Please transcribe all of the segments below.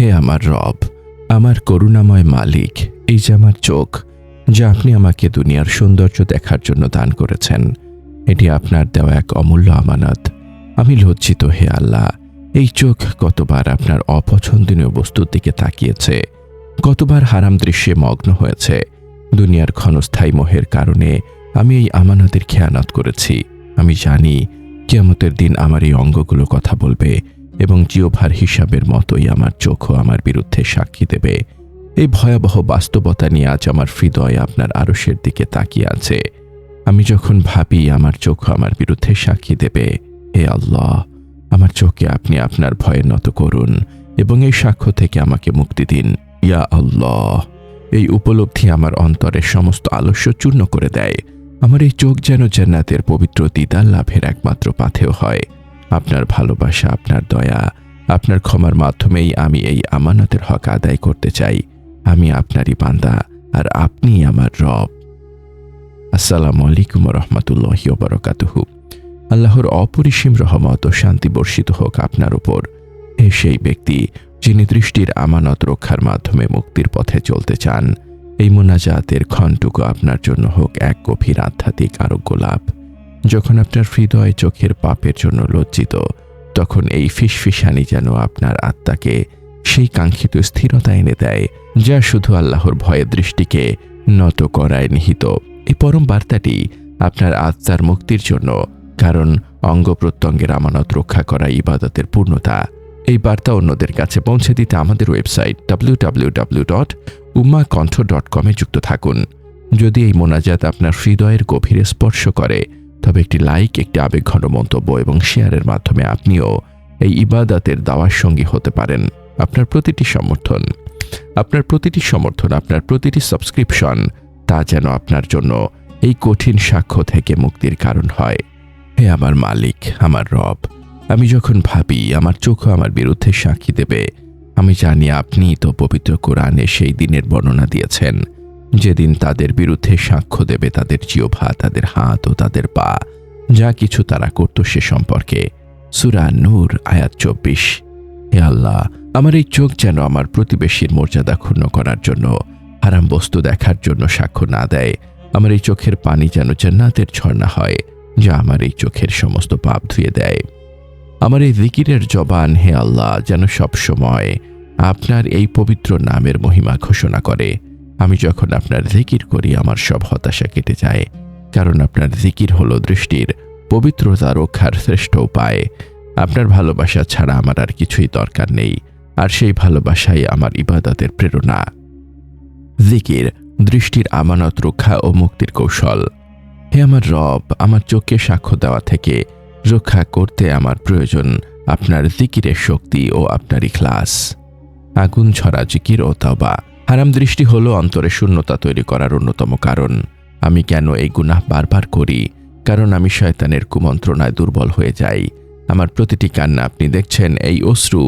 হে আমার রব, আমার করুণাময় মালিক, এই যে আমার চোখ, যা আপনি আমাকে দুনিয়ার সৌন্দর্য দেখার জন্য দান করেছেন, এটি আপনার দেওয়া এক অমূল্য আমানত। আমি লজ্জিত হে আল্লাহ, এই চোখ কতবার আপনার অপছন্দনীয় বস্তুর দিকে তাকিয়েছে, কতবার হারাম দৃশ্যে মগ্ন হয়েছে। দুনিয়ার ক্ষণস্থায়ী মোহের কারণে আমি এই আমানতের খেয়ানত করেছি। আমি জানি কিয়ামতের দিন আমার এই অঙ্গগুলো কথা বলবে এবং জিহ্বার হিসাবের মতোই আমার চোখও আমার বিরুদ্ধে সাক্ষী দেবে। এই ভয়াবহ বাস্তবতা নিয়ে আজ আমার হৃদয় আপনার আরশের দিকে তাকিয়ে আছে। আমি যখন ভাবি আমার চোখও আমার বিরুদ্ধে সাক্ষী দেবে, হে আল্লাহ, আমার চোখকে আপনি আপনার ভয়ে নত করুন এবং এই সাক্ষ্য থেকে আমাকে মুক্তি দিন। ইয়া আল্লাহ, এই উপলব্ধি আমার অন্তরের সমস্ত আলস্য চূর্ণ করে দেয়। আমার এই চোখ যেন জান্নাতের পবিত্র দিদার লাভের একমাত্র পাথেয় হয়। আপনার ভালোবাসা, আপনার দয়া, আপনার ক্ষমার মাধ্যমেই আমি এই আমানতের হক আদায় করতে চাই। আমি আপনারই বান্দা আর আপনি আমার রব। আসসালামু আলাইকুম ওয়া রাহমাতুল্লাহি ওয়া বারাকাতুহু। আল্লাহর অপরিসীম রহমত ও শান্তি বর্ষিত হোক আপনার উপর। হে সেই ব্যক্তি যিনি দৃষ্টির আমানত রক্ষার মাধ্যমে মুক্তির পথে চলতে চান, এই মুনাজাতের ক্ষণটুকু আপনার জন্য হোক এক গভীর আধ্যাত্মিক আরোগ্য লাভ। যখন আপনার হৃদয় চোখের পাপের জন্য লজ্জিত, তখন এই ফিসফিসানি যেন আপনার আত্মাকে সেই কাঙ্ক্ষিত স্থিরতা এনে দেয়, যা শুধু আল্লাহর ভয়ের দৃষ্টিকে নত করায় নিহিত। এই পরম বার্তাটি আপনার আত্মার মুক্তির জন্য, কারণ অঙ্গ প্রত্যঙ্গের আমানত রক্ষা করা ইবাদতের পূর্ণতা। এই বার্তা অন্যদের কাছে পৌঁছে দিতে আমাদের ওয়েবসাইট www.ummahkonth.com যুক্ত থাকুন। যদি এই মোনাজাত আপনার হৃদয়ের গভীরে স্পর্শ করে, তবে একটি লাইক, একটি আবেগঘন মন্তব্য এবং শেয়ারের মাধ্যমে আপনিও এই ইবাদতের দাওয়ার সঙ্গী হতে পারেন। আপনার প্রতিটি সমর্থন, আপনার প্রতিটি সাবস্ক্রিপশন, তা যেন আপনার জন্য এই কঠিন সাক্ষ্য থেকে মুক্তির কারণ হয়। হে আমার মালিক, আমার রব, আমি যখন ভাবি আমার চোখও আমার বিরুদ্ধে সাক্ষী দেবে, আমি জানি আপনি তো পবিত্র কোরআনে সেই দিনের বর্ণনা দিয়েছেন যেদিন তাদের বিরুদ্ধে সাক্ষ্য দেবে তাদের জিহ্বা, তাদের হাত ও তাদের পা, যা কিছু তারা করত সে সম্পর্কে। সূরা নূর আয়াত 24। হে আল্লাহ, আমার এই চোখ যেন আমার প্রতিবেশীর মর্যাদা ক্ষুণ্ণ করার জন্য, হারাম বস্তু দেখার জন্য সাক্ষ্য না দেয়। আমার এই চোখের পানি যেন জান্নাতের ঝর্ণা হয়, যা আমার এই চোখের সমস্ত পাপ ধুয়ে দেয়। আমার এই জিকিরের জবান, হে আল্লাহ, যেন সবসময় আপনার এই পবিত্র নামের মহিমা ঘোষণা করে। আমি যখন আপনার জিকির করি, আমার সব হতাশা কেটে যায়, কারণ আপনার জিকির হলো দৃষ্টির পবিত্রতা রক্ষার শ্রেষ্ঠ উপায়। আপনার ভালোবাসা ছাড়া আমার আর কিছুই দরকার নেই, আর সেই ভালোবাসাই আমার ইবাদতের প্রেরণা। জিকির দৃষ্টির আমানত রক্ষা ও মুক্তির কৌশল। হে আমার রব, আমার চোখকে সাক্ষ্য দেওয়া থেকে রক্ষা করতে আমার প্রয়োজন আপনার জিকিরের শক্তি ও আপনার ইখলাস। আগুন ঝরা জিকির ও তাওবা। হারাম দৃষ্টি হলো অন্তরে শূন্যতা তৈরি করার অন্যতম কারণ। আমি কেন এই গুনাহ বারবার করি? কারণ আমি শয়তানের কুমন্ত্রণায় দুর্বল হয়ে যাই। আমার প্রতিটি কান্না আপনি দেখছেন, এই অশ্রু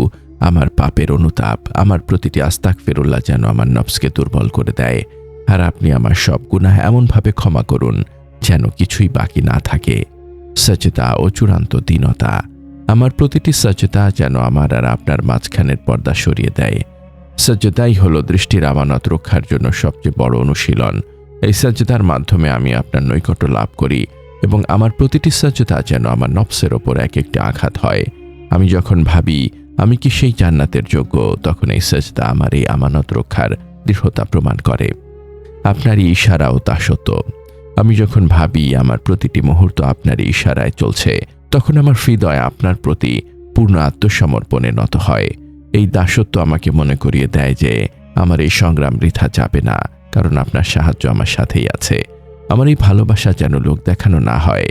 আমার পাপের অনুতাপ। আমার প্রতিটি আস্তাগফিরুল্লাহ যেন আমার নফসকে দুর্বল করে দেয়। আর আপনি আমার সব গুনাহ এমনভাবে ক্ষমা করুন যেন কিছুই বাকি না থাকে। সজদা ও চূড়ান্ত দীনতা। আমার প্রতিটি সজদা যেন আমার আর আপনার মাঝখানের পর্দা সরিয়ে দেয়। সজদাই হলো দৃষ্টির আমানত রক্ষার জন্য সবচেয়ে বড় অনুশীলন। এই সজদার মাধ্যমে আমি আপনার নৈকট্য লাভ করি এবং আমার প্রতিটি সজদা যেন আমার নফসের ওপর এক একটি আঘাত হয়। আমি যখন ভাবি আমি কি সেই জান্নাতের যোগ্য, তখন এই সজদা আমার এই আমানত রক্ষার দৃঢ়তা প্রমাণ করে। আপনারই ইশারাও তা সত্য। আমি যখন ভাবি আমার প্রতিটি মুহূর্ত আপনার ইশারায় চলছে, তখন আমার হৃদয় আপনার প্রতি পূর্ণ আত্মসমর্পণে নত হয়। এই দাসত্ব আমাকে মনে করিয়ে দেয় যে আমার এই সংগ্রাম বৃথা যাবে না, কারণ আপনার সাহায্য আমার সাথেই আছে। আমার এই ভালোবাসা যেন লোক দেখানো না হয়।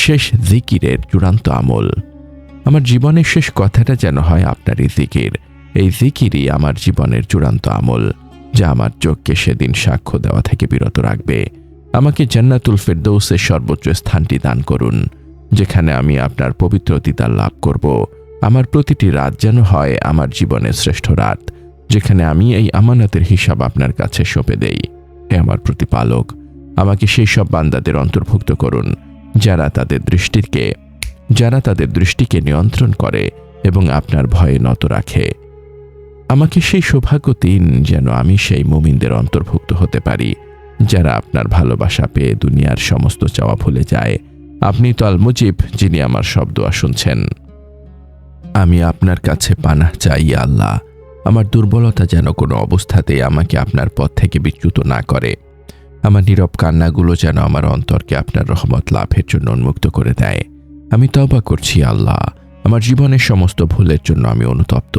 শেষ জিকিরের চূড়ান্ত আমল। আমার জীবনের শেষ কথাটা যেন হয় আপনারই জিকির। এই জিকিরই আমার জীবনের চূড়ান্ত আমল, যা আমার চোখকে সেদিন সাক্ষ্য দেওয়া থেকে বিরত রাখবে। আমাকে জান্নাতুল ফেরদৌসের সর্বোচ্চ স্থানটি দান করুন, যেখানে আমি আপনার পবিত্র দিদার লাভ করব। আমার প্রতিটি রাত যেন হয় আমার জীবনের শ্রেষ্ঠ রাত, যেখানে আমি এই আমানতের হিসাব আপনার কাছে সঁপে দেই। হে আমার প্রতিপালক, আমাকে সেই সব বান্দাদের অন্তর্ভুক্ত করুন যারা তাদের দৃষ্টিকে নিয়ন্ত্রণ করে এবং আপনার ভয়ে নত রাখে। আমাকে সেই সৌভাগ্য দিন যেন আমি সেই মুমিনদের অন্তর্ভুক্ত হতে পারি যারা আপনার ভালোবাসা পেয়ে দুনিয়ার সমস্ত চাওয়া ভুলে যায়। আপনি তো আল মুজিব, যিনি আমার সব দোয়া শুনছেন। আমি আপনার কাছে পানাহ চাই আল্লাহ, আমার দুর্বলতা যেন কোনো অবস্থাতেই আমাকে আপনার পথ থেকে বিচ্যুত না করে। আমার নীরব কান্নাগুলো যেন আমার অন্তরকে আপনার রহমত লাভের জন্য উন্মুক্ত করে দেয়। আমি তওবা করছি আল্লাহ, আমার জীবনের সমস্ত ভুলের জন্য আমি অনুতপ্ত।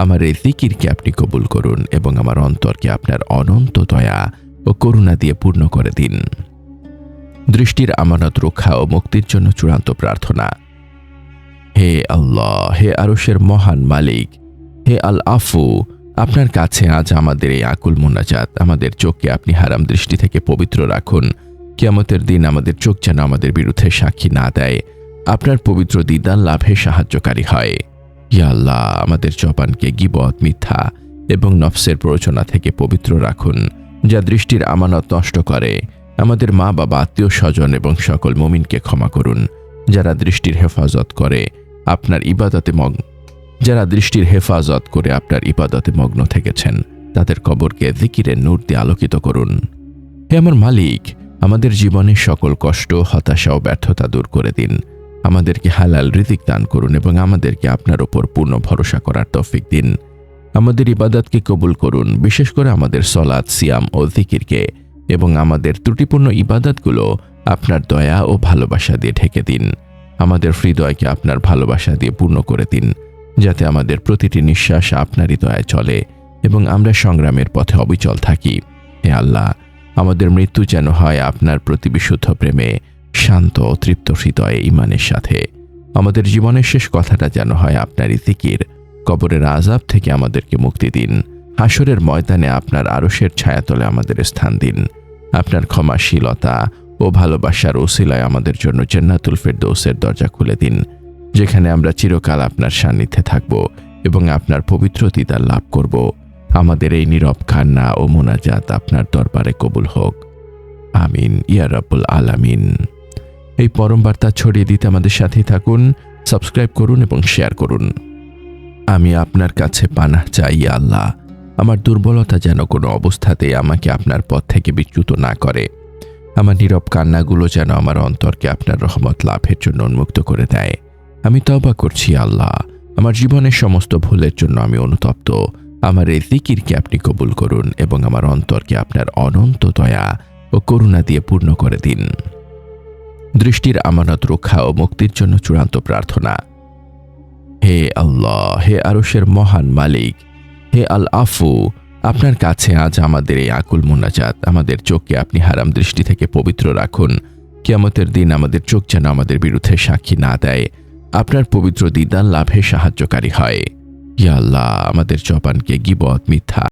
আমার এই জিকিরকে আপনি কবুল করুন এবং আমার অন্তরকে আপনার অনন্ত দয়া ও করুণা দিয়ে পূর্ণ করে দিন। দৃষ্টির আমানত রক্ষা ও মুক্তির জন্য চূড়ান্ত প্রার্থনা। হে আল্লাহ, হে আরশের মহান মালিক, হে আল আফু, আপনার কাছে আজ আমাদের এই আকুল মোনাজাত। আমাদের চোখকে আপনি হারাম দৃষ্টি থেকে পবিত্র রাখুন। কিয়ামতের দিন আমাদের চোখ যেন আমাদের বিরুদ্ধে সাক্ষী না দেয়, আপনার পবিত্র দিদার লাভে সাহায্যকারী হয়। ইয়া আল্লাহ, আমাদের জবানকে গীবত, মিথ্যা এবং নফসের প্ররোচনা থেকে পবিত্র রাখুন, যা দৃষ্টির আমানত নষ্ট করে। আমাদের মা বাবা, আত্মীয় স্বজন এবং সকল মুমিনকে ক্ষমা করুন যারা দৃষ্টির হেফাজত করে আপনার ইবাদতে মগ্ন থেকেছেন। তাদের কবরকে যিকিরের নূর দিয়ে আলোকিত করুন। হে আমার মালিক, আমাদের জীবনের সকল কষ্ট, হতাশা ও ব্যর্থতা দূর করে দিন। আমাদেরকে হালাল রিজিক দান করুন এবং আমাদেরকে আপনার ওপর পূর্ণ ভরসা করার তৌফিক দিন। আমাদের ইবাদতকে কবুল করুন, বিশেষ করে আমাদের সলাত, সিয়াম ও যিকিরকে, এবং আমাদের ত্রুটিপূর্ণ ইবাদতগুলো আপনার দয়া ও ভালোবাসা দিয়ে ঢেকে দিন। আমাদের হৃদয়কে আপনার ভালোবাসা দিয়ে পূর্ণ করে দিন, যাতে আমাদের প্রতিটি নিঃশ্বাস আপনারই দয়ায় চলে এবং আমরা সংগ্রামের পথে অবিচল থাকি। হে আল্লাহ, আমাদের মৃত্যু যেন হয় আপনার প্রতি বিশুদ্ধ প্রেমে, শান্ত ও তৃপ্ত হৃদয়ে ঈমানের সাথে। আমাদের জীবনের শেষ কথাটা যেন হয় আপনারই জিকির। কবরের আযাব থেকে আমাদেরকে মুক্তি দিন। হাসরের ময়দানে আপনার আরশের ছায়াতলে আমাদের স্থান দিন। আপনার ক্ষমাশীলতা ও ভালোবাসার ওসিলায় আমাদের জন্য জান্নাতুল ফেরদৌসের দরজা খুলে দিন, যেখানে আমরা চিরকাল আপনার সান্নিধ্যে থাকব এবং আপনার পবিত্র দিদার লাভ করব। আমাদের এই নীরব কান্না ও মোনাজাত আপনার দরবারে কবুল হোক। আমিন ইয়া রাব্বুল আলামিন। এই পরম বার্তা ছড়িয়ে দিতে আমাদের সাথেই থাকুন, সাবস্ক্রাইব করুন এবং শেয়ার করুন। আমি আপনার কাছে পানাহ চাই আল্লাহ, আমার দুর্বলতা যেন কোনো অবস্থাতেই আমাকে আপনার পথ থেকে বিচ্যুত না করে। আমার নীরব কান্নাগুলো যেন আমার অন্তরকে আপনার রহমত লাভের জন্য উন্মুক্ত করে দেয়। আমি তওবা করছি আল্লাহ, আমার জীবনের সমস্ত ভুলের জন্য আমি অনুতপ্ত। আমার এই জিকিরকে আপনি কবুল করুন এবং আমার অন্তরকে আপনার অনন্ত দয়া ও করুণা দিয়ে পূর্ণ করে দিন। দৃষ্টির আমানত রক্ষা ও মুক্তির জন্য চূড়ান্ত প্রার্থনা। হে আল্লাহ, হে আরশের মহান মালিক, হে আল আফু, আপনার কাছে আজ আমাদের এই আকুল মোনাজাত। আমাদের চোখকে আপনি হারাম দৃষ্টি থেকে পবিত্র রাখুন। কিয়ামতের দিন আমাদের চোখ যেন আমাদের বিরুদ্ধে সাক্ষী না দেয়, আপনার পবিত্র দিদার লাভে সাহায্যকারী হয়। ইয়া আল্লাহ, আমাদের জবানকে গীবত, মিথ্যা